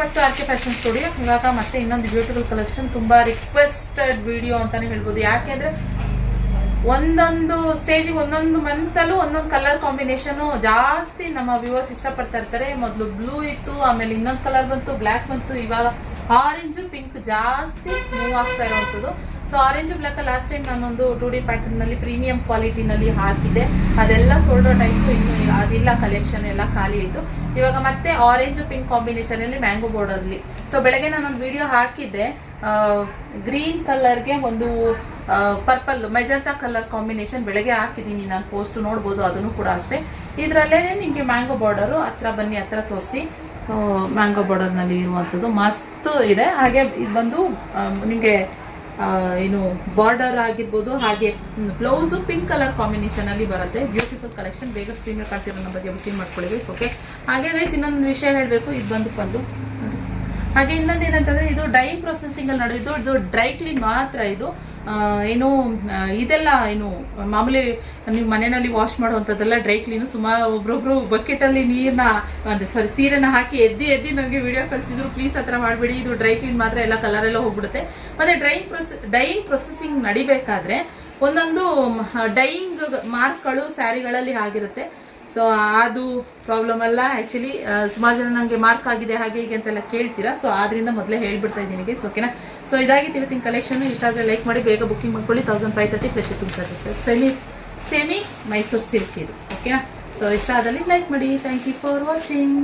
Back to RK fashion studio. ಇವಾಗ ಮತ್ತೆ ಇನ್ನೊಂದು ಬ್ಯೂಟಿಫುಲ್ ಕಲೆಕ್ಷನ್, ತುಂಬ ರಿಕ್ವೆಸ್ಟೆಡ್ ವಿಡಿಯೋ ಅಂತಲೇ ಹೇಳ್ಬೋದು. ಯಾಕೆಂದರೆ ಒಂದೊಂದು ಸ್ಟೇಜಿಗೆ ಒಂದೊಂದು ಮಂತಲ್ಲೂ ಒಂದೊಂದು ಕಲರ್ ಕಾಂಬಿನೇಷನು ಜಾಸ್ತಿ ನಮ್ಮ ವ್ಯೂವರ್ಸ್ ಇಷ್ಟಪಡ್ತಾ ಇರ್ತಾರೆ. ಮೊದಲು ಬ್ಲೂ ಇತ್ತು, ಆಮೇಲೆ ಇನ್ನೊಂದು ಕಲರ್ ಬಂತು, ಬ್ಲ್ಯಾಕ್ ಬಂತು, ಇವಾಗ ಆರೆಂಜು ಪಿಂಕ್ ಜಾಸ್ತಿ ಮೂವ್ ಆಗ್ತಾ ಇರೋವಂಥದ್ದು. So orange black last time ನಾನೊಂದು 2D ಪ್ಯಾಟರ್ನಲ್ಲಿ ಪ್ರೀಮಿಯಂ ಕ್ವಾಲಿಟಿನಲ್ಲಿ ಹಾಕಿದ್ದೆ, ಅದೆಲ್ಲ ಸೋಲ್ಡ್ ಔಟ್ ಆಯಿತು. ಇನ್ನು ಅದಿಲ್ಲ, ಕಲೆಕ್ಷನ್ ಎಲ್ಲ ಖಾಲಿ ಆಯಿತು. ಇವಾಗ ಮತ್ತೆ ಆರೆಂಜು ಪಿಂಕ್ ಕಾಂಬಿನೇಷನಲ್ಲಿ ಮ್ಯಾಂಗೋ ಬಾರ್ಡರ್ಲಿ. ಸೊ ಬೆಳಗ್ಗೆ ನಾನೊಂದು ವಿಡಿಯೋ ಹಾಕಿದ್ದೆ, ಗ್ರೀನ್ ಕಲರ್ಗೆ ಒಂದು ಪರ್ಪಲ್ ಮೆಜಂತಾ ಕಲರ್ ಕಾಂಬಿನೇಷನ್ ಬೆಳಗ್ಗೆ ಹಾಕಿದ್ದೀನಿ ನಾನು, ಪೋಸ್ಟ್ ನೋಡ್ಬೋದು, ಅದನ್ನು ಕೂಡ ಅಷ್ಟೇ. ಇದರಲ್ಲೇ ನಿಮಗೆ ಮ್ಯಾಂಗೋ ಬಾರ್ಡರು ಹತ್ರ ಬನ್ನಿ, ಹತ್ರ ತೋರಿಸಿ. ಸೊ ಮ್ಯಾಂಗೋ ಬಾರ್ಡರ್ನಲ್ಲಿ ಇರುವಂಥದ್ದು ಮಸ್ತ್ ಇದೆ. ಹಾಗೆ ಇದು ಬಂದು ನಿಮಗೆ ಏನು ಬಾರ್ಡರ್ ಆಗಿರ್ಬೋದು, ಹಾಗೆ ಬ್ಲೌಸು ಪಿಂಕ್ ಕಲರ್ ಕಾಂಬಿನೇಷನಲ್ಲಿ ಬರುತ್ತೆ. Beautiful collection. ಬೇಗ ಸ್ಕ್ರೀನ್ ಕಾಣ್ತಿರೋ ನಮ್ಮ ಬಗ್ಗೆ ಬುಕಿಂಗ್ ಮಾಡ್ಕೊಳ್ಳಿ ಗೈಸ್. ಓಕೆ, ಹಾಗೆ ಗೈಸ್ ಇನ್ನೊಂದು ವಿಷಯ ಹೇಳಬೇಕು, ಇದು ಬಂದು ಪಲ್ಲು. ಹಾಗೆ ಇನ್ನೊಂದು ಏನಂತಂದರೆ, ಇದು ಡೈ ಪ್ರೊಸೆಸಿಂಗಲ್ಲಿ ನಡೆದಿದ್ದು, ಇದು ಡ್ರೈ ಕ್ಲೀನ್ ಮಾತ್ರ. ಇದು ಏನು ಇದೆಲ್ಲ ಏನು ಮಾಮೂಲಿ ನೀವು ಮನೆಯಲ್ಲಿ ವಾಶ್ ಮಾಡುವಂಥದ್ದೆಲ್ಲ ಡ್ರೈ ಕ್ಲೀನು. ಸುಮಾರು ಒಬ್ರೊಬ್ರು ಬಕೆಟಲ್ಲಿ ನೀರನ್ನ ಸೀರೆನ ಹಾಕಿ ಎದ್ದಿ ನನಗೆ ವಿಡಿಯೋ ಕಳಿಸಿದ್ರು. ಪ್ಲೀಸ್ ಆ ಥರ ಮಾಡಬೇಡಿ, ಇದು ಡ್ರೈ ಕ್ಲೀನ್ ಮಾತ್ರ, ಎಲ್ಲ ಕಲರೆಲ್ಲ ಹೋಗ್ಬಿಡುತ್ತೆ. ಮತ್ತು ಡೈಯಿಂಗ್ ಪ್ರೊಸೆಸಿಂಗ್ ನಡಿಬೇಕಾದ್ರೆ ಒಂದೊಂದು ಡೈಯಿಂಗ್ ಮಾರ್ಕ್ಗಳು ಸ್ಯಾರಿಗಳಲ್ಲಿ ಆಗಿರುತ್ತೆ. ಸೊ ಅದು ಪ್ರಾಬ್ಲಮ್ ಅಲ್ಲ ಆ್ಯಕ್ಚುಲಿ. ಸುಮಾರು ಜನ ನನಗೆ ಮಾರ್ಕ್ ಆಗಿದೆ ಹಾಗೆ ಹೀಗೆ ಅಂತೆಲ್ಲ ಕೇಳ್ತೀರಾ. ಸೊ ಆದ್ದರಿಂದ ಮೊದಲೇ ಹೇಳ್ಬಿಡ್ತಾ ಇದ್ದೀನಿ ಗೈಸ್. ಓಕೆನಾ? ಸೊ ಇದಾಗಿತ್ತು ಇವತ್ತಿನ ಕಲೆಕ್ಷನ್. ಇಷ್ಟ ಆದರೆ ಲೈಕ್ ಮಾಡಿ, ಬೇಗ ಬುಕಿಂಗ್ ಮಾಡ್ಕೊಳ್ಳಿ. 1530 ಫ್ರೆಶ್ shipping charges. Semi Mysore silk ಇದು. ಓಕೆನಾ? ಸೊ ಇಷ್ಟ ಆದಲ್ಲಿ ಲೈಕ್ ಮಾಡಿ. Thank you for watching.